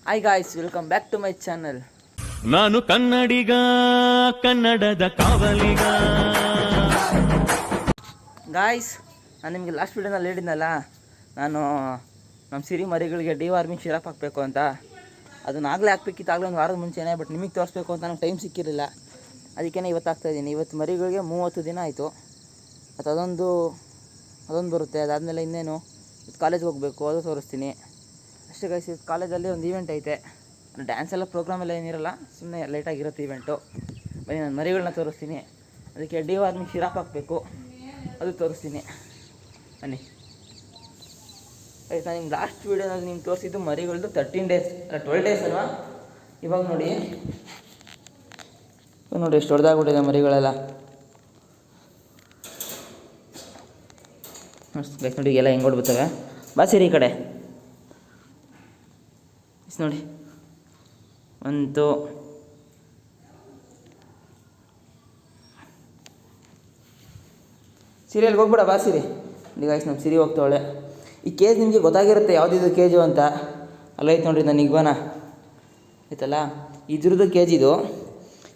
Hi guys, welcome back to my channel. ನಾನು ಕನ್ನಡಿಗ, ಕನ್ನಡದ ಕಾವಲಿಗ. Guys, ನಾನು ನಿಮಗೆ ಲಾಸ್ಟ್ ವೀಡಿಯೋನಲ್ಲಿ ಹೇಳಿದ್ನಲ್ಲ, ನಾನು ನಮ್ಮ ಸಿರಿ ಮರಿಗಳಿಗೆ ಡಿವಾರ್ಮಿಂಗ್ ಸಿರಪ್ ಹಾಕಬೇಕು ಅಂತ. ಅದನ್ನ ಆಗಲೇ ಹಾಕ್ಬೇಕಿತ್ತು, ಆಗಲೇ ಒಂದು ವಾರದ ಮುಂಚೆನೇ. ಬಟ್ ನಿಮಗೆ ತೋರಿಸ್ಬೇಕು ಅಂತ ನಂಗೆ ಟೈಮ್ ಸಿಕ್ಕಿರಲಿಲ್ಲ. ಅದಕ್ಕೇ ಇವತ್ತು ಹಾಕ್ತಾಯಿದ್ದೀನಿ. ಇವತ್ತು ಮರಿಗಳಿಗೆ 30 ದಿನ ಆಯಿತು. ಮತ್ತು ಅದೊಂದು ಬರುತ್ತೆ. ಅದಾದಮೇಲೆ ಇನ್ನೇನು ಕಾಲೇಜ್ಗೆ ಹೋಗಬೇಕು, ಅದು ತೋರಿಸ್ತೀನಿ ಅಷ್ಟೇ ಗಾಯ್ಸ್. ಇವತ್ತು ಕಾಲೇಜಲ್ಲಿ ಒಂದು ಈವೆಂಟ್ ಐತೆ. ಡ್ಯಾನ್ಸ್ ಎಲ್ಲ ಪ್ರೋಗ್ರಾಮ್ ಎಲ್ಲ ಏನಿರಲ್ಲ, ಸುಮ್ಮನೆ ಲೈಟಾಗಿರುತ್ತೆ ಈವೆಂಟು. ಬನ್ನಿ, ನಾನು ಮರಿಗಳನ್ನ ತೋರಿಸ್ತೀನಿ. ಅದಕ್ಕೆ ಡಿವಾರ್ಮಿಂಗ್ ಸಿರಪ್ ಹಾಕಬೇಕು, ಅದು ತೋರಿಸ್ತೀನಿ ಬನ್ನಿ. ಆಯ್ತು, ನಾನು ನಿಮ್ಗೆ ಲಾಸ್ಟ್ ವೀಡಿಯೋನಲ್ಲಿ ನಿಮ್ಗೆ ತೋರಿಸಿದ್ದು ಮರಿಗಳದ್ದು 13 ಡೇಸ್ ಅಲ್ಲ 12 ಡೇಸ್ ಅಲ್ವಾ. ಇವಾಗ ನೋಡಿ ಎಷ್ಟು ದೊಡ್ಡದಾಗ್ಬಿಟ್ಟಿದೆ ಮರಿಗಳೆಲ್ಲ. ಬೇಕು ನೋಡಿ, ಎಲ್ಲ ಹೆಂಗೆ ಹೊಡ್ಬಿಡ್ತವೆ. ಬಾ ಸರಿ ಈ ಕಡೆ ನೋಡಿ. ಒಂದು ಸೀರಿಯಲ್ಗೆ ಹೋಗ್ಬಿಡ, ಬಾ ಸಿರಿ. ಈಗ ಆಯ್ತು, ನಮ್ಮ ಸಿರಿ ಹೋಗ್ತಾವಳೆ. ಈ ಕೇಜ್ ನಿಮಗೆ ಗೊತ್ತಾಗಿರುತ್ತೆ ಯಾವುದಿದು ಕೇಜು ಅಂತ. ಅಲ್ಲೈತೆ ನೋಡಿರಿ ನನ್ನ ಇಗ್ವಾನ ಆಯ್ತಲ್ಲ, ಇದ್ರದ್ದು ಕೇಜ್ ಇದು.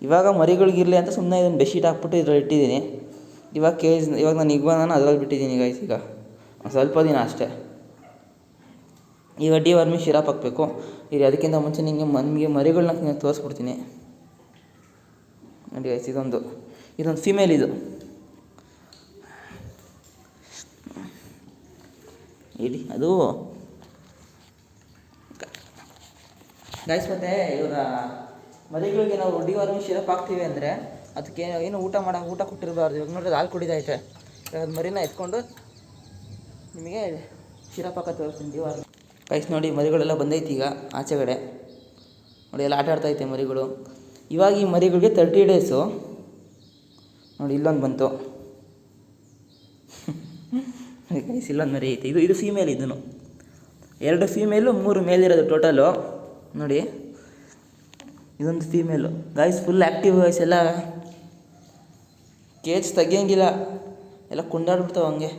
ಇವಾಗ ಮರಿಗಳಿಗಿರಲಿ ಅಂತ ಸುಮ್ಮನೆ ಇದನ್ನು ಬೆಡ್ಶೀಟ್ ಹಾಕ್ಬಿಟ್ಟು ಇದ್ರಲ್ಲಿ ಇಟ್ಟಿದ್ದೀನಿ. ಇವಾಗ ನಾನು ಇಗ್ವಾನ ಅದರಲ್ಲಿ ಬಿಟ್ಟಿದ್ದೀನಿ ಗಾಯ್ಸ್. ಈಗ ಸ್ವಲ್ಪ ದಿನ ಅಷ್ಟೇ. ಈಗ ಡಿವಾರ್ಮಿಂಗ್ ಸಿರಪ್ ಹಾಕಬೇಕು. ಈಗ ಅದಕ್ಕಿಂತ ಮುಂಚೆ ನನಗೆ ಮರಿಗಳನ್ನ ತೋರಿಸ್ಬಿಡ್ತೀನಿ ನೋಡಿ ಗಾಯ್ಸ್. ಇದೊಂದು ಫೀಮೇಲ್ ಇದು. ಇಡಿ ಅದು ಗಾಯ್ಸ್. ಮತ್ತು ಇವರ ಮರಿಗಳಿಗೆ ನಾವು ಡಿವಾರ್ಮಿಂಗ್ ಸಿರಪ್ ಹಾಕ್ತೀವಿ ಅಂದರೆ ಅದಕ್ಕೆ ಏನು ಊಟ ಕೊಟ್ಟಿರಬಾರ್ದು. ಇವಾಗ ನೋಡಿದ್ರೆ ಹಾಲು ಕುಡಿದೈತೆ. ಇವಾಗ ಮರಿನ ಎತ್ಕೊಂಡು ನಿಮಗೆ ಸಿರಪ್ ಹಾಕೋ ತೋರಿಸ್ತೀನಿ ಡಿವಾರ್ಮಿಂಗ್. ಗಾಯ್ಸ್ ನೋಡಿ, ಮರಿಗಳೆಲ್ಲ ಬಂದೈತಿ ಈಗ ಆಚೆಗಡೆ ನೋಡಿ. ಎಲ್ಲ ಆಟ ಆಡ್ತೈತೆ ಮರಿಗಳು. ಇವಾಗ ಈ ಮರಿಗಳಿಗೆ 30 ಡೇಸು ನೋಡಿ. ಇಲ್ಲೊಂದು ಬಂತು ಗೈಸ್, ಇಲ್ಲೊಂದು ಮರಿ ಐತೆ. ಇದು ಫೀಮೇಲ್. ಇದನ್ನು 2 ಫೀಮೇಲು 3 ಮೇಲಿರೋದು ಟೋಟಲು ನೋಡಿ. ಇದೊಂದು female guys, full active guys. ಎಲ್ಲ ಕೇಜ್ ತೆಗಿಯೋಂಗಿಲ್ಲ, ಎಲ್ಲ ಕುಂದಾಡ್ಬಿಡ್ತಾವೆ ಹಂಗೆ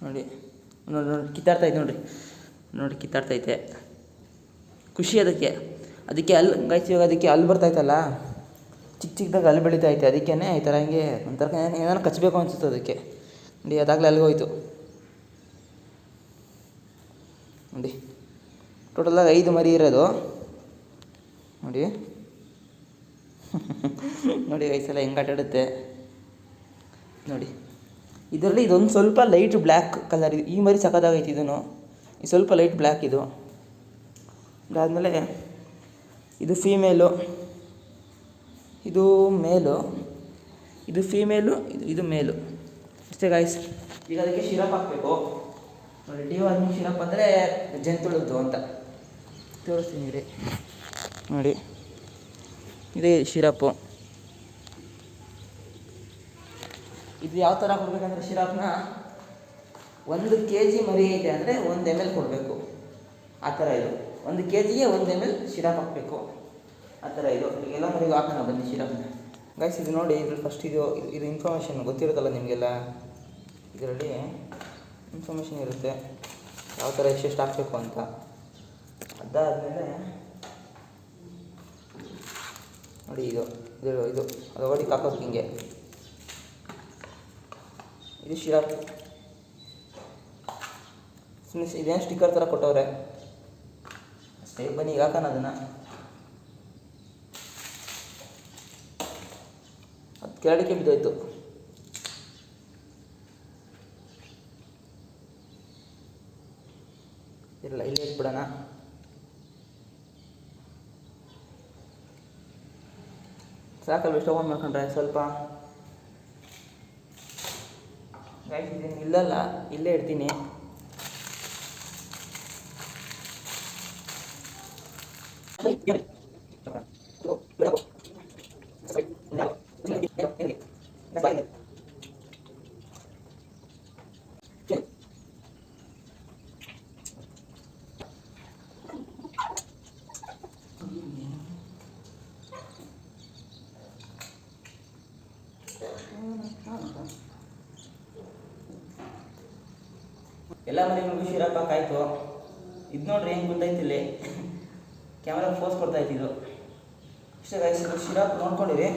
ನೋಡಿ. ಕಿತ್ತಾಡ್ತೈತೆ ನೋಡಿ ಕಿತ್ತಾಡ್ತೈತೆ. ಖುಷಿ ಅದಕ್ಕೆ ಅಲ್ಲಿ ಗಾಯ್ಸ್. ಇವಾಗ ಅದಕ್ಕೆ ಅಲ್ಲಿ ಬರ್ತೈತಲ್ಲ, ಚಿಕ್ಕದಾಗಿ ಅಲ್ಲಿ ಬೆಳೀತೈತೆ. ಅದಕ್ಕೇ ಈ ಥರ ಹಿಂಗೆ ಒಂಥರ ಏನಾರು ಕಚ್ಚಬೇಕು ಅನಿಸುತ್ತೆ ಅದಕ್ಕೆ ನೋಡಿ. ಅದಾಗಲೇ ಅಲ್ಲಿಗೆ ಹೋಯ್ತು ನೋಡಿ. ಟೋಟಲಾಗಿ 5 ಮರಿ ಇರೋದು ನೋಡಿ. ನೋಡಿ ಗಾಯ್ಸ್, ಎಲ್ಲ ಹೆಂಗೆ ಆಟಾಡುತ್ತೆ ನೋಡಿ. ಇದರಲ್ಲಿ ಇದೊಂದು ಸ್ವಲ್ಪ ಲೈಟ್ ಬ್ಲ್ಯಾಕ್ ಕಲರ್. ಈ ಮರಿ ಸಖತ್ತಾಗೈತೆ. ಇದನ್ನು ಸ್ವಲ್ಪ ಲೈಟ್ ಬ್ಲ್ಯಾಕ್ ಇದು. ಅದಾದಮೇಲೆ ಇದು ಫೀಮೇಲು, ಇದು ಮೇಲು, ಇದು ಫೀಮೇಲು, ಇದು ಮೇಲು ಅಷ್ಟೇ ಗಾಯ್ಸ್. ಈಗ ಅದಕ್ಕೆ ಸಿರಪ್ ಹಾಕಬೇಕು ನೋಡಿ. ಡಿವಾರ್ಮಿಂಗ್ ಸಿರಪ್ ಅಂದರೆ ಜಂತುಳದ್ದು ಅಂತ ತೋರಿಸ್ತೀನಿ ರೀ ನೋಡಿ. ಇದೇ ಸಿರಪ್ಪು. ಇದು ಯಾವ ಥರ ಕೊಡಬೇಕಂದ್ರೆ ಸಿರಪ್ನ 1 kg ಮರಿ ಐತೆ ಅಂದರೆ 1 ml ಕೊಡಬೇಕು. ಆ ಥರ ಇದು 1 kgಗೆ 1 ml ಸಿರಪ್ ಹಾಕಬೇಕು. ಆ ಥರ ಇದು. ಈಗೆಲ್ಲ ಮರಿಗೂ ಹಾಕೋಣ ಬನ್ನಿ ಸಿರಪ್ನ ಗಾಯ್ಸ್. ಇದು ನೋಡಿ, ಇದ್ರಲ್ಲಿ ಫಸ್ಟ್ ಇದು ಇನ್ಫಾರ್ಮೇಷನ್ ಗೊತ್ತಿರುತ್ತಲ್ಲ ನಿಮಗೆಲ್ಲ. ಇದರಲ್ಲಿ ಇನ್ಫಾರ್ಮೇಷನ್ ಇರುತ್ತೆ ಯಾವ ಥರ ಎಷ್ಟೆಷ್ಟು ಹಾಕಬೇಕು ಅಂತ. ಅದಾದಮೇಲೆ ನೋಡಿ, ಇದು ಅದು ಹೊಡಿಗೆ ಹಾಕೋದು ಹಿಂಗೆ. ಇದು ಸಿರಪ್. ಸುಮ್ಮನೆ ಇದೇನು ಸ್ಟಿಕ್ಕರ್ ಥರ ಕೊಟ್ಟವ್ರೆ ಅಷ್ಟೇ. ಬನ್ನಿ ಈಗ ಹಾಕೋಣ ಅದನ್ನು. ಅದು ಕೆಳಕ್ಕೆ ಬಿದ್ದೋಯ್ತು. ಇಲ್ಲ, ಇಲ್ಲೇ ಇಟ್ಬಿಡೋಣ. ಸಾಕಲ್ವ ಇಷ್ಟು ಓಪನ್ ಮಾಡ್ಕೊಂಡ್ರೆ ಸ್ವಲ್ಪ ಗಾಯ್ಸ್. ಇದೇನು ಇಲ್ಲಲ್ಲ, ಇಲ್ಲೇ ಇಡ್ತೀನಿ. ಎಲ್ಲ ಮರಿಗಳಿಗೂ ಸಿರಪ್ ಹಾಕಾಯ್ತು. ಇದು ನೋಡ್ರಿ ಹೆಂಗೆ ಬಂದೈತಿ ಇಲ್ಲಿ ಕ್ಯಾಮ್ರಾ ಫೋಸ್ ಕೊಡ್ತಾಯಿತ್ತು. ಇಷ್ಟೇ ಗೈಸ್, ಶಿರಾಪ್ ನೋಡ್ಕೊಂಡಿರಿ.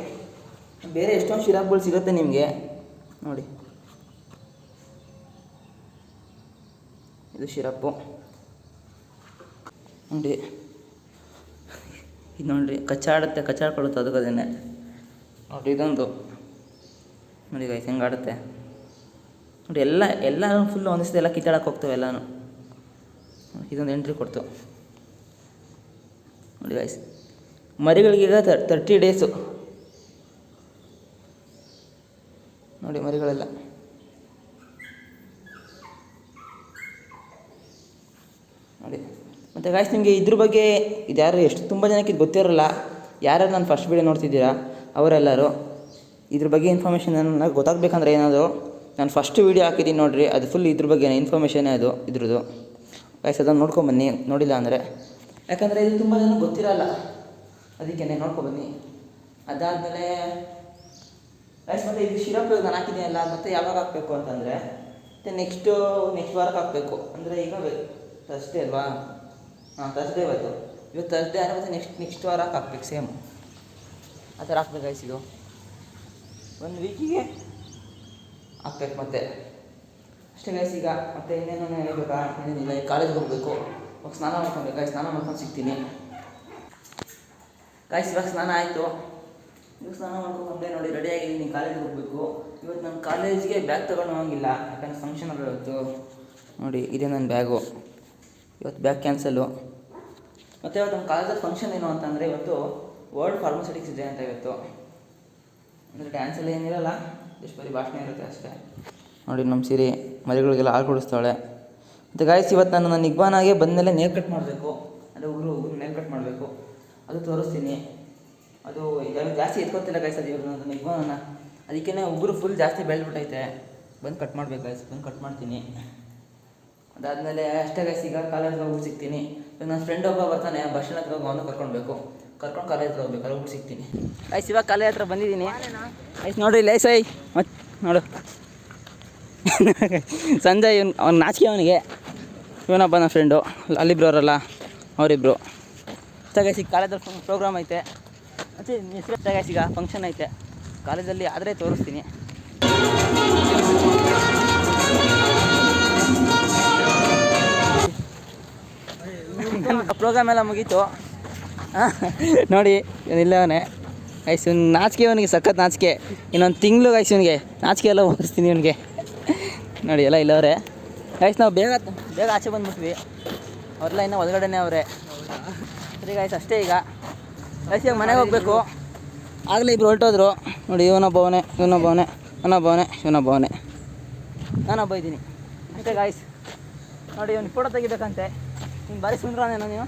ಬೇರೆ ಎಷ್ಟೊಂದು ಶಿರಾಪ್ಗಳು ಸಿಗುತ್ತೆ ನಿಮಗೆ ನೋಡಿ. ಇದು ಶಿರಪ್ಪು ನೋಡಿ. ಇದು ನೋಡಿರಿ ಕಚ್ಚಾಡ್ಕೊಳ್ಳುತ್ತೆ ಅದಕ್ಕದೇನೆ ನೋಡಿ. ಇದೊಂದು ನೋಡಿ ಗೈಸ್ ಹೆಂಗೆ ಆಡುತ್ತೆ ನೋಡಿ. ಎಲ್ಲನೂ ಫುಲ್ಲು ಒಂದಿಸ್ದು ಎಲ್ಲ ಕಿತ್ತಾಡಕ್ಕೆ ಹೋಗ್ತವೆ ಎಲ್ಲನೂ. ಇದೊಂದು ಎಂಟ್ರಿ ಕೊಡ್ತು ನೋಡಿ ಗೈಸ್. ಮರಿಗಳಿಗೀಗ 30 ಡೇಸು ನೋಡಿ ಮರಿಗಳೆಲ್ಲ. ನೋಡಿ ಮತ್ತು ಗಾಯ್ಸ್, ನಿಮಗೆ ಇದ್ರ ಬಗ್ಗೆ ಇದು ಯಾರು ತುಂಬ ಜನಕ್ಕೆ ಇದು ಗೊತ್ತಿರೋಲ್ಲ. ಯಾರ್ಯಾರು ನಾನು ಫಸ್ಟ್ ವೀಡಿಯೋ ನೋಡ್ತಿದ್ದೀರಾ ಅವರೆಲ್ಲರೂ ಇದ್ರ ಬಗ್ಗೆ ಇನ್ಫಾರ್ಮೇಷನ್ ನನಗೆ ಗೊತ್ತಾಗಬೇಕಂದ್ರೆ ಏನಾದರೂ ನಾನು ಫಸ್ಟ್ ವೀಡಿಯೋ ಹಾಕಿದ್ದೀನಿ ನೋಡಿರಿ, ಅದು ಫುಲ್ ಇದ್ರ ಬಗ್ಗೆ ಇನ್ಫಾರ್ಮೇಷನ್ನೇ ಅದು ಇದ್ರದ್ದು ಗಾಯ್ಸ್. ಅದನ್ನು ನೋಡ್ಕೊಬನ್ನಿ ನೋಡಿಲ್ಲ ಅಂದರೆ, ಯಾಕಂದರೆ ಇದು ತುಂಬ ಜನ ಗೊತ್ತಿರಲ್ಲ, ಅದಕ್ಕೆ ನೋಡ್ಕೊಬನ್ನಿ. ಅದಾದಮೇಲೆ ಗಾಯ್ಸ್ ಮತ್ತು ಇದು ಶಿರಪ್ ನಾನು ಹಾಕಿದ್ದೀನಲ್ಲ, ಮತ್ತು ಯಾವಾಗ ಹಾಕಬೇಕು ಅಂತಂದರೆ ಮತ್ತು ನೆಕ್ಸ್ಟ್ ವಾರಕ್ಕೆ ಹಾಕಬೇಕು. ಅಂದರೆ ಈಗ ಥರ್ಸ್ಡೇ ಅಲ್ವಾ? ಹಾಂ, ಥರ್ಸ್ಡೇ ಇವತ್ತು ಥರ್ಸ್ಡೇ ಆದರೆ ಮತ್ತು ನೆಕ್ಸ್ಟ್ ವಾರಕ್ಕೆ ಹಾಕ್ಬೇಕು ಸೇಮ್ ಆ ಥರ ಹಾಕ್ಬೇಕು ಗಾಯ್ಸ್. ಇದು 1 ವೀಕಿಗೆ ಹಾಕ್ಬೇಕು ಮತ್ತೆ ಅಷ್ಟೇ ಗಾಯ್ಸ್. ಈಗ ಮತ್ತೆ ಇನ್ನೇನು ಹೇಳಬೇಕಾ? ಏನಿಲ್ಲ, ಈಗ ಕಾಲೇಜ್ಗೆ ಹೋಗಬೇಕು. ಇವಾಗ ಸ್ನಾನ ಮಾಡ್ಕೊಬೇಕು ಗಾಯ್ಸ್. ಸ್ನಾನ ಮಾಡ್ಕೊಂಡು ಸಿಗ್ತೀನಿ ಗಾಯ್ಸ್. ಇವಾಗ ಸ್ನಾನ ಆಯಿತು. ಇವಾಗ ಸ್ನಾನ ಮಾಡ್ಕೊಂಡೆ ನೋಡಿ, ರೆಡಿಯಾಗಿದ್ದೀನಿ, ಕಾಲೇಜ್ಗೆ ಹೋಗಬೇಕು. ಇವತ್ತು ನಾನು ಕಾಲೇಜ್ಗೆ ಬ್ಯಾಗ್ ತೊಗೊಂಡು ಹೋಗಿಲ್ಲ, ಯಾಕಂದರೆ ಫಂಕ್ಷನ್ ಅಲ್ಲ ಇವತ್ತು. ನೋಡಿ ಇದೇ ನನ್ನ ಬ್ಯಾಗು. ಇವತ್ತು ಬ್ಯಾಗ್ ಕ್ಯಾನ್ಸಲು. ಮತ್ತು ಇವತ್ತು ನಮ್ಮ ಕಾಲೇಜಲ್ಲಿ ಫಂಕ್ಷನ್ ಏನು ಅಂತಂದರೆ ಇವತ್ತು ವರ್ಲ್ಡ್ ಫಾರ್ಮಸ್ಯೂಟಿಕ್ಸ್ ಇದೆ ಅಂತ ಇವತ್ತು. ಅಂದರೆ ಡ್ಯಾನ್ಸೆಲ್ಲ ಏನಿರಲ್ಲ, ಜಸ್ಟ್ ಬರೀ ಭಾಷಣ ಇರುತ್ತೆ ಅಷ್ಟೇ. ನೋಡಿ ನಮ್ಮ ಸಿರಿ ಮರಿಗಳಿಗೆಲ್ಲ ಹಾಲು ಕುಡಿಸ್ತಾಳೆ. ಮತ್ತು ಗಾಯ್ಸ್, ಇವತ್ತು ನಾನು ನನ್ನ ನಿಗ್ಬಾನಾಗೆ ಬಂದಮೇಲೆ ನೇಲ್ ಕಟ್ ಮಾಡಬೇಕು. ಅಂದರೆ ಉಗುರು ನೇಲ್ ಕಟ್ ಮಾಡಬೇಕು, ಅದು ತೋರಿಸ್ತೀನಿ. ಅದು ಜಾಸ್ತಿ ಎತ್ಕೊತಿಲ್ಲ ಗಾಯ್ಸ್, ಅದು ಇವಾಗ ನನ್ನ ನಿಗ್ಬಾನನ್ನ, ಅದಕ್ಕೇ ಉಗುರು ಫುಲ್ ಜಾಸ್ತಿ ಬೆಳೆದ್ಬಿಟ್ಟೈತೆ. ಬಂದು ಕಟ್ ಮಾಡಬೇಕು ಗಾಯ್ಸ್, ಬಂದು ಕಟ್ ಮಾಡ್ತೀನಿ. ಅದಾದಮೇಲೆ ಅಷ್ಟೇ ಗಾಯ್ಸ್, ಈಗ ಕಾಲೇಜ್ಗೆ ಹೋಗ್ಬಿಟ್ಟು ಸಿಗ್ತೀನಿ. ಇವಾಗ ನನ್ನ ಫ್ರೆಂಡ್ ಒಬ್ಬ ಬರ್ತಾನೆ, ಬಸ್ ಸ್ಟ್ಯಾಂಡ್ ಹತ್ರ ಅವನು ಕರ್ಕೊಂಡು ಕಾಲೇಜ್ ಹತ್ರ ಹೋಗ್ಬೇಕು, ಹೋಗ್ಬಿಟ್ಟು ಸಿಗ್ತೀನಿ ಗಾಯ್ಸ್. ಇವಾಗ ಕಾಲೇಜ್ ಹತ್ರ ಬಂದಿದ್ದೀನಿ ಗಾಯ್ಸ್. ನೋಡಿರಿ ಲೇಸೈ ಮತ್ತು ನೋಡು ಸಂಜಯ್ ಅವ್ನು ನಾಚಿಕೆ, ಅವನಿಗೆ ಇವನೊಬ್ಬ ನನ್ನ ಫ್ರೆಂಡು, ಅಲ್ಲಿಬ್ರು ಅವರಲ್ಲ ಅವರಿಬ್ಬರು. ಗಾಯ್ಸ್ ಈಗ ಕಾಲೇಜಲ್ಲಿ ಪ್ರೋಗ್ರಾಮ್ ಐತೆ ಮತ್ತು ಹೆಸರು ಗಾಯ್ಸ್, ಈಗ ಫಂಕ್ಷನ್ ಐತೆ ಕಾಲೇಜಲ್ಲಿ, ಆದರೆ ತೋರಿಸ್ತೀನಿ. ಪ್ರೋಗ್ರಾಮ್ ಎಲ್ಲ ಮುಗೀತು ನೋಡಿ. ಇಲ್ಲವನೇ ಗೈಸ್, ಇವ್ನು ನಾಚಿಕೆ, ಅವನಿಗೆ ಸಖತ್ ನಾಚಿಕೆ. ಇನ್ನೊಂದು ತಿಂಗಳು ಗೈಸ್ ಇವನಿಗೆ ನಾಚಿಕೆ ಎಲ್ಲ ಓದಿಸ್ತೀನಿ ಇವನಿಗೆ. ನೋಡಿ ಎಲ್ಲ ಇಲ್ಲವ್ರೆ ಗೈಸ್. ನಾವು ಬೇಗ ಆಚೆ ಬಂದುಬಿಟ್ವಿ, ಅವ್ರೆಲ್ಲ ಇನ್ನೂ ಒಳಗಡೆನೇ ಅವರೇ. ಸರಿ ಗೈಸ್, ಅಷ್ಟೇ ಈಗ ಗೈಸ್. ಇವಾಗ ಮನೆಗೆ ಹೋಗಬೇಕು. ಆಗಲೇ ಇಬ್ಬರು ಹೊರಟೋದ್ರು ನೋಡಿ. ಇವನೊಬ್ಬವನೇ ನಾನೊಬ್ಬ ಇದ್ದೀನಿ ಅಷ್ಟೇ ಗಾಯ್ಸ್. ನೋಡಿ ಇವ್ನು ಫೋಟೋ ತೆಗಿಬೇಕಂತೆ, ನೀನು ಭಾರಿ ಸುಂದರನೇನೋ ನೀನು.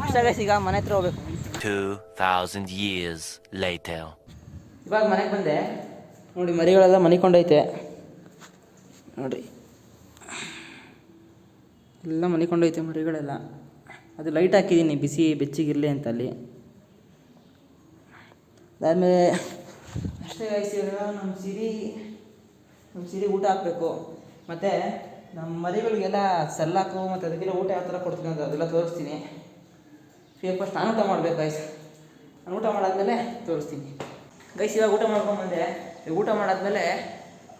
ಅಷ್ಟೇ ಗೈಸ್, ಈಗ ಮನೆ ಹತ್ರ ಹೋಗ್ಬೇಕು. 2000 years later. ಇವಾಗ ಮನೆಗೆ ಬಂದೆ ನೋಡಿ, ಮರಿಗಳೆಲ್ಲ ಮನಿಕೊಂಡೈತೆ ನೋಡಿರಿ, ಎಲ್ಲ ಮನಿಕೊಂಡೈತೆ ಮರಿಗಳೆಲ್ಲ. ಅದು ಲೈಟ್ ಹಾಕಿದ್ದೀನಿ ಬಿಸಿ ಬೆಚ್ಚಗಿರಲಿ ಅಂತ ಅಲ್ಲಿ. ಅದಾದಮೇಲೆ ಅಷ್ಟೇ ಗೈಸ್, ಇವಾಗ ನಮ್ಮ ಸಿರಿ ಊಟ ಹಾಕಬೇಕು. ಮತ್ತು ನಮ್ಮ ಮರಿಗಳಿಗೆಲ್ಲ ಸಲ್ಲಾಕು ಮತ್ತು ಅದಕ್ಕೆಲ್ಲ ಊಟ ಯಾವ ಥರ ಕೊಡ್ತೀನಿ ಅಂತ ಅದೆಲ್ಲ ತೋರಿಸ್ತೀನಿ. ಫಸ್ಟ್ ನಾನು ಊಟ ಮಾಡಬೇಕು ಗೈಸ್. ನಾನು ಊಟ ಮಾಡಾದ್ಮೇಲೆ ತೋರಿಸ್ತೀನಿ ಗೈಸ್. ಇವಾಗ ಊಟ ಮಾಡ್ಕೊಂಬಂದೆ. ಊಟ ಮಾಡಾದ್ಮೇಲೆ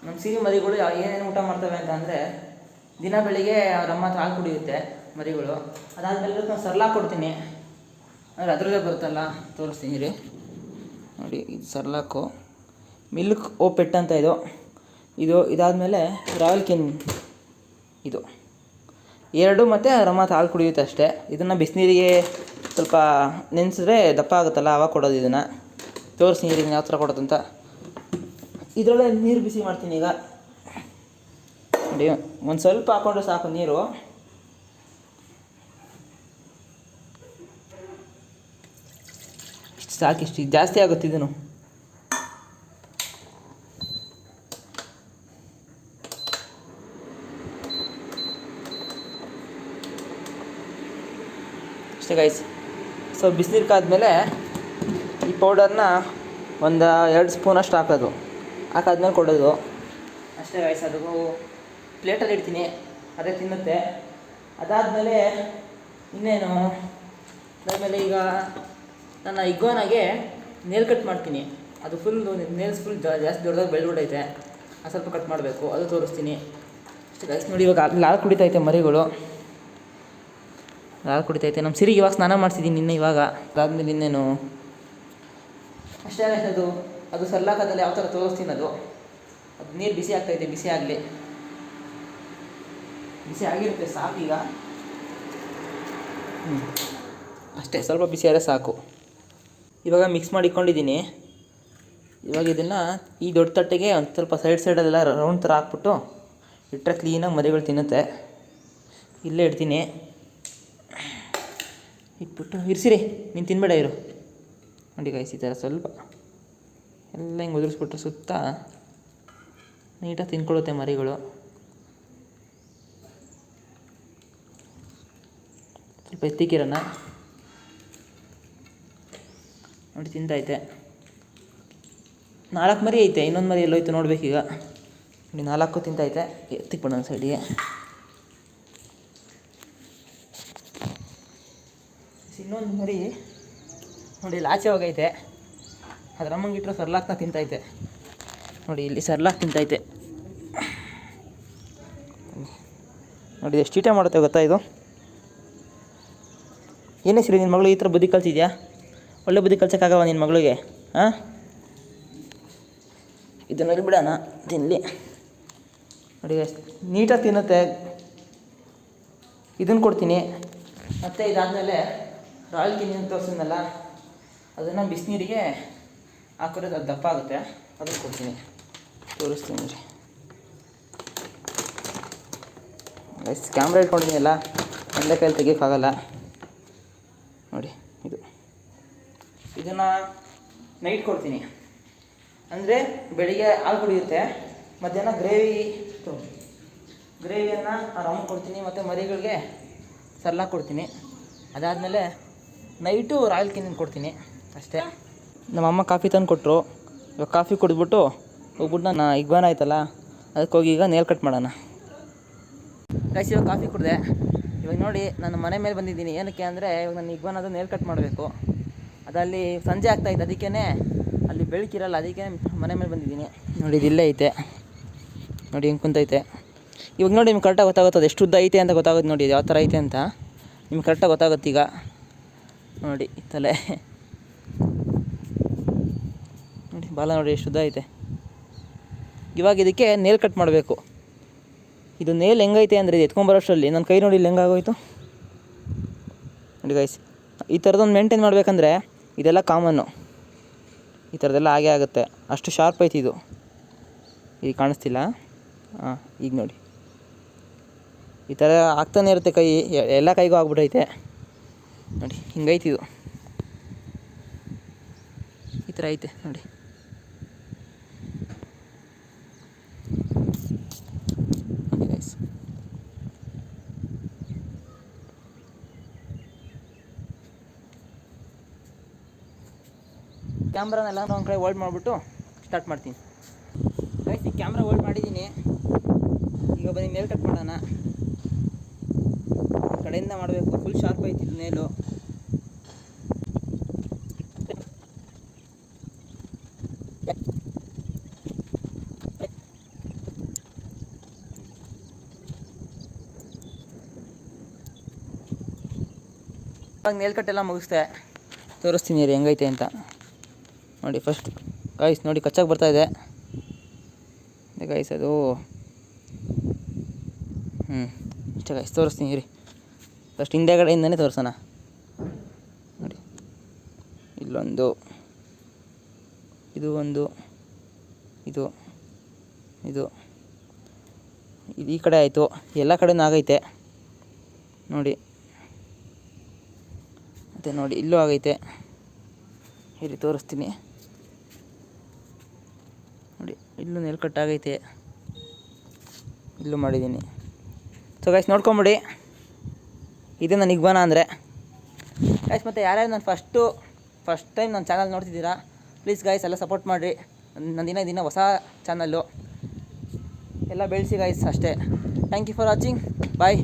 ನಮ್ಮ ಸಿರಿ ಮರಿಗಳು ಏನೇನು ಊಟ ಮಾಡ್ತವೆ ಅಂತ ಅಂದರೆ, ದಿನ ಬೆಳಿಗ್ಗೆ ಅವ್ರ ಅಮ್ಮ ಹತ್ರ ಹಾಲು ಕುಡಿಯುತ್ತೆ ಮರಿಗಳು. ಅದಾದಮೇಲೆ ನಾನು ಸರ್ಲಾಕ್ ಕೊಡ್ತೀನಿ, ಅಂದರೆ ಅದರಲ್ಲೇ ಬರುತ್ತಲ್ಲ, ತೋರಿಸ್ತೀನಿ ರೀ ನೋಡಿ. ಇದು ಸರ್ಲಾಕು, ಮಿಲ್ಕ್ ಓ ಪೆಟ್ ಅಂತ ಇದಾದಮೇಲೆ ರಾಯಲ್ ಕೆನ್ ಇದು 2, ಮತ್ತು ಅವ್ರ ಅಮ್ಮ ಹತ್ರ ಹಾಲು ಕುಡಿಯುತ್ತೆ ಅಷ್ಟೇ. ಇದನ್ನು ಬಿಸಿನೀರಿಗೆ ಸ್ವಲ್ಪ ನೆನೆಸಿದ್ರೆ ದಪ್ಪ ಆಗುತ್ತಲ್ಲ, ಆವಾಗ ಕೊಡೋದು. ಇದನ್ನು ತೋರಿಸಿ ನೀರಿಗೆ ಯಾವ ಥರ ಕೊಡೋದಂತ. ಇದರೊಳಗೆ ನೀರು ಬಿಸಿ ಮಾಡ್ತೀನಿ ಈಗ ನೋಡಿ. ಒಂದು ಸ್ವಲ್ಪ ಹಾಕ್ಕೊಂಡ್ರೆ ಸಾಕು ನೀರು. ಇಷ್ಟು ಸಾಕಿಷ್ಟು, ಜಾಸ್ತಿ ಆಗುತ್ತೆ ಇದನ್ನು. ಅಷ್ಟೇ ಗೈಸ್. ಸೊ ಬಿಸಿನೀರು ಕಾದ್ಮೇಲೆ ಈ ಪೌಡರ್ನ ಒಂದು 2 ಸ್ಪೂನಷ್ಟು ಹಾಕಾದ್ಮೇಲೆ ಕೊಡೋದು ಅಷ್ಟೇ ಗೈಸ್. ಅದು ಪ್ಲೇಟಲ್ಲಿ ಇಡ್ತೀನಿ, ಅದೇ ತಿನ್ನುತ್ತೆ. ಅದಾದಮೇಲೆ ಇನ್ನೇನು, ಅದಾದಮೇಲೆ ಈಗ ನನ್ನ ಇಗ್ವಾನಾಗೆ ನೇಲ್ ಕಟ್ ಮಾಡ್ತೀನಿ. ಅದು ನೇಲ್ಸ್ ಫುಲ್ ಜಾಸ್ತಿ ದೊಡ್ಡದಾಗಿ ಬೆಳೆದ್ಬಿಟ್ಟೈತೆ, ಅದು ಸ್ವಲ್ಪ ಕಟ್ ಮಾಡಬೇಕು, ಅದು ತೋರಿಸ್ತೀನಿ. ಅಷ್ಟೇ ಗೈಸ್. ನೋಡಿ ಇವಾಗ ಹಾಲು ಕುಡಿತೈತೆ ಮರಿಗಳು, ಹಾಲು ಕುಡಿತೈತೆ. ನಮ್ಮ ಸಿರಿಗೆ ಇವಾಗ ಸ್ನಾನ ಮಾಡಿಸಿದ್ದೀನಿ ನಿನ್ನೆ. ಇವಾಗ ಅದಾದಮೇಲೆ ಇನ್ನೇನು ಅಷ್ಟೇ ಗೈಸ್. ಅದು ಸರ್ಲಾಕದಲ್ಲಿ ಯಾವ ಥರ ತೋರಿಸ್ತೀನಿ. ಅದು ನೀರು ಬಿಸಿ ಆಗ್ತೈತೆ, ಬಿಸಿ ಆಗಲಿ, ಬಿಸಿ ಆಗಿರುತ್ತೆ ಸಾಕೀಗ. ಅಷ್ಟೇ, ಸ್ವಲ್ಪ ಬಿಸಿ ಆದರೆ ಸಾಕು. ಇವಾಗ ಮಿಕ್ಸ್ ಮಾಡಿಕೊಂಡಿದ್ದೀನಿ. ಇವಾಗ ಇದನ್ನು ಈ ದೊಡ್ಡ ತಟ್ಟೆಗೆ ಒಂದು ಸ್ವಲ್ಪ ಸೈಡಲ್ಲೆಲ್ಲ ರೌಂಡ್ ಥರ ಹಾಕ್ಬಿಟ್ಟು ಇಟ್ಟರೆ ಕ್ಲೀನಾಗಿ ಮರಿಗಳು ತಿನ್ನುತ್ತೆ. ಇಲ್ಲೇ ಇಡ್ತೀನಿ, ಇಟ್ಬಿಟ್ಟು ಇರಿಸಿರಿ, ನೀನು ತಿನ್ಬೇಡ ಇರು. ನೋಡಿ ಗೈಸ್, ಈ ಥರ ಸ್ವಲ್ಪ ಎಲ್ಲ ಹಿಂಗೆ ಉದುರಿಸ್ಬಿಟ್ರೆ ಸುತ್ತ ನೀಟಾಗಿ ತಿನ್ಕೊಳ್ಳುತ್ತೆ ಮರಿಗಳು. ಸ್ವಲ್ಪ ಎತ್ತಿಕ್ಕಿರೋಣ. ನೋಡಿ ತಿಂತೈತೆ. 4 ಮರಿ ಐತೆ, ಇನ್ನೊಂದು ಮರಿ ಎಲ್ಲೋಯ್ತು ನೋಡ್ಬೇಕೀಗ. ನೋಡಿ 4 ತಿಂತೈತೆ. ಎತ್ತಿಕ್ಬಿಡೋಣ ಸೈಡಿಗೆ. ಇನ್ನೊಂದು ಮರಿ ನೋಡಿ ಇಲ್ಲಿ ಆಚೆ ಹೋಗೈತೆ, ಅದ್ರ ಅಮ್ಮಂಗಿಟ್ರೆ ಸರ್ಲಾಕ್ನ ತಿಂತೈತೆ. ನೋಡಿ ಇಲ್ಲಿ ಸರ್ಲಾಕ್ ತಿಂತೈತೆ. ನೋಡಿ ಎಷ್ಟು ಚೀಟ ಮಾಡುತ್ತೆ ಗೊತ್ತಾ ಇದು. ಏನೇ ಸರಿ, ನಿನ್ನ ಮಗಳು ಈ ಥರ ಬುದ್ಧಿ ಕಲ್ಸಿದ್ಯಾ? ಒಳ್ಳೆ ಬುದ್ಧಿ ಕಲ್ಸೋಕ್ಕಾಗವ ನಿನ್ನ ಮಗಳಿಗೆ? ಹಾಂ, ಇದನ್ನಲ್ಲಿ ಬಿಡೋಣ, ತಿನ್ನಲಿ. ನೋಡಿ ನೀಟಾಗಿ ತಿನ್ನುತ್ತೆ. ಇದನ್ನು ಕೊಡ್ತೀನಿ. ಮತ್ತು ಇದಾದಮೇಲೆ ರಾಯಲ್ ಕಿನಿ ತೋರಿಸಿದ್ನಲ್ಲ, ಅದನ್ನು ಬಿಸಿನೀರಿಗೆ ಹಾಕಿದ್ರೆ ಅದು ದಪ್ಪ ಆಗುತ್ತೆ, ಅದನ್ನು ಕೊಡ್ತೀನಿ. ತೋರಿಸ್ತೀನಿ ರೀ ಗೈಸ್. ಕ್ಯಾಮ್ರಾ ಇಟ್ಕೊಂಡಿದ್ದೀನಲ್ಲ, ಒಂದೇ ಕೈಯಲ್ಲಿ ತೆಗಿಯೋಕ್ಕಾಗಲ್ಲ. ನೋಡಿ ಇದನ್ನು ನೈಟ್ ಕೊಡ್ತೀನಿ. ಅಂದರೆ ಬೆಳಿಗ್ಗೆ ಹಾಲು ಕುಡಿಯುತ್ತೆ, ಮಧ್ಯಾಹ್ನ ಗ್ರೇವಿಯನ್ನು ರಮ್ ಕೊಡ್ತೀನಿ, ಮತ್ತು ಮರಿಗಳಿಗೆ ಸರ್ಲಾಕ್ ಕೊಡ್ತೀನಿ. ಅದಾದಮೇಲೆ ನೈಟು ರಾಯಲ್ ಕಿನಿನ್ ಕೊಡ್ತೀನಿ ಅಷ್ಟೇ. ನಮ್ಮಮ್ಮ ಕಾಫಿ ತಂದು ಕೊಟ್ಟರು. ಇವಾಗ ಕಾಫಿ ಕುಡಿದ್ಬಿಟ್ಟು ಹೋಗ್ಬಿಟ್ಟು ನಾನು ಇಗ್ವಾನ ಆಯ್ತಲ್ಲ, ಅದಕ್ಕೆ ಹೋಗಿ ಈಗ ನೇಲ್ ಕಟ್ ಮಾಡೋಣ ಗೈಸ್. ಇವಾಗ ಕಾಫಿ ಕುಡಿದೆ. ಇವಾಗ ನೋಡಿ ನಾನು ಮನೆ ಮೇಲೆ ಬಂದಿದ್ದೀನಿ. ಏನಕ್ಕೆ ಅಂದರೆ ಇವಾಗ ನಾನು ಇಗ್ವಾನದು ನೇಲ್ ಕಟ್ ಮಾಡಬೇಕು. ಅದಲ್ಲಿ ಸಂಜೆ ಆಗ್ತಾಯಿತ್ತು, ಅದಕ್ಕೇ ಅಲ್ಲಿ ಬೆಳಕಿರಲ್ಲ, ಅದಕ್ಕೆ ಮನೆ ಮೇಲೆ ಬಂದಿದ್ದೀನಿ. ನೋಡಿ ಇದಿಲ್ಲೇ ಐತೆ, ನೋಡಿ ಹಿಂಗೆ ಕುಂತೈತೆ. ಇವಾಗ ನೋಡಿ ನಿಮ್ಗೆ ಕರೆಕ್ಟಾಗಿ ಗೊತ್ತಾಗುತ್ತದೆ ಎಷ್ಟು ಉದ್ದ ಐತೆ ಅಂತ ಗೊತ್ತಾಗುತ್ತೆ. ನೋಡಿ ಯಾವ ಥರ ಐತೆ ಅಂತ ನಿಮ್ಗೆ ಕರೆಕ್ಟಾಗಿ ಗೊತ್ತಾಗುತ್ತೆ ಈಗ. ನೋಡಿ ತಲೆ ನೋಡಿ, ಬಾಲ ನೋಡಿ ಎಷ್ಟು ಉದ್ದ ಐತೆ. ಇವಾಗ ಇದಕ್ಕೆ ನೇಲ್ ಕಟ್ ಮಾಡಬೇಕು. ಇದು ನೇಲ್ ಹೆಂಗೈತೆ ಅಂದರೆ ಇದು ಎತ್ಕೊಂಬರೋಷ್ಟರಲ್ಲಿ ನನ್ನ ಕೈ ನೋಡಿ ಇಲ್ಲಿ ಹೆಂಗಾಗೋಯ್ತು ನೋಡಿ ಗೈಸ್. ಈ ಥರದೊಂದು ಮೇಂಟೈನ್ ಮಾಡಬೇಕಂದ್ರೆ ಇದೆಲ್ಲ ಕಾಮನ್ನು, ಈ ಥರದ್ದೆಲ್ಲ ಹಾಗೆ ಆಗುತ್ತೆ. ಅಷ್ಟು ಶಾರ್ಪ್ ಐತಿ ಇದು. ಈಗ ಕಾಣಿಸ್ತಿಲ್ಲ? ಹಾಂ, ಈಗ ನೋಡಿ ಈ ಥರ ಆಗ್ತಾನೆ ಇರುತ್ತೆ ಕೈ, ಎಲ್ಲ ಕೈಗೂ ಆಗ್ಬಿಟ್ಟೈತೆ ನೋಡಿ. ಹಿಂಗೈತಿ ಇದು, ಈ ಥರ ಐತೆ ನೋಡಿ. ಓಕೆ ಗೈಸ್, ಕ್ಯಾಮ್ರಾನೆಲ್ಲ ಒಂದು ಕಡೆ ಹೋಲ್ಡ್ ಮಾಡಿಬಿಟ್ಟು ಸ್ಟಾರ್ಟ್ ಮಾಡ್ತೀನಿ ಗೈಸ್. ಈ ಕ್ಯಾಮ್ರಾ ಹೋಲ್ಡ್ ಮಾಡಿದ್ದೀನಿ. ಈಗ ಬನ್ನಿ ನೇಲ್ ಕಟ್ ಮಾಡೋಣ. ಕಡೆಯಿಂದ ಮಾಡಬೇಕು, ಫುಲ್ ಶಾರ್ಪ್ ಐತಿ ಇದು ನೇಲು. ಇವಾಗ ನೇಲ್ ಕಟ್ ಎಲ್ಲ ಮುಗಿಸ್ದೆ, ತೋರಿಸ್ತೀನಿ ರೀ ಹೆಂಗೈತೆ ಅಂತ. ನೋಡಿ ಫಸ್ಟ್ ಗೈಸ್ ನೋಡಿ ಕಚ್ಚಾಗಿ ಬರ್ತಾಯಿದೆ ಗೈಸ್ ಅದು. ಇಷ್ಟೇ ಗೈಸ್, ತೋರಿಸ್ತೀನಿ ರೀ. ಫಸ್ಟ್ ಹಿಂದೆಗಡೆಯಿಂದನೇ ತೋರಿಸೋಣ. ನೋಡಿ ಇಲ್ಲೊಂದು, ಇದು ಒಂದು, ಇದು ಇದು ಇದು ಈ ಕಡೆ ಆಯಿತು. ಎಲ್ಲ ಕಡೆನೂ ಆಗೈತೆ ನೋಡಿ. ಮತ್ತು ನೋಡಿ ಇಲ್ಲೂ ಆಗೈತೆ. ಇಲ್ಲಿ ತೋರಿಸ್ತೀನಿ ನೋಡಿ, ಇಲ್ಲೂ ನೇಲ್ ಕಟ್ ಆಗೈತೆ, ಇಲ್ಲೂ ಮಾಡಿದ್ದೀನಿ. ಸೊ ಗೈಸ್ ನೋಡ್ಕೊಂಬಿಡಿ, ಇದೇ ನನ್ನ ಇಗ್ವಾನ ಅಂದರೆ ಗೈಸ್. ಮತ್ತು ಯಾರ್ಯಾರು ನಾನು ಫಸ್ಟ್ ಟೈಮ್ ನನ್ನ ಚಾನಲ್ ನೋಡ್ತಿದ್ದೀರಾ, ಪ್ಲೀಸ್ ಗೈಸ್ ಎಲ್ಲ ಸಪೋರ್ಟ್ ಮಾಡಿರಿ. ನನ್ನ ದಿನ ಹೊಸ ಚಾನಲ್ಲು ಎಲ್ಲ ಬೆಳೆಸಿ ಗೈಸ್ ಅಷ್ಟೇ. Thank you for watching, bye.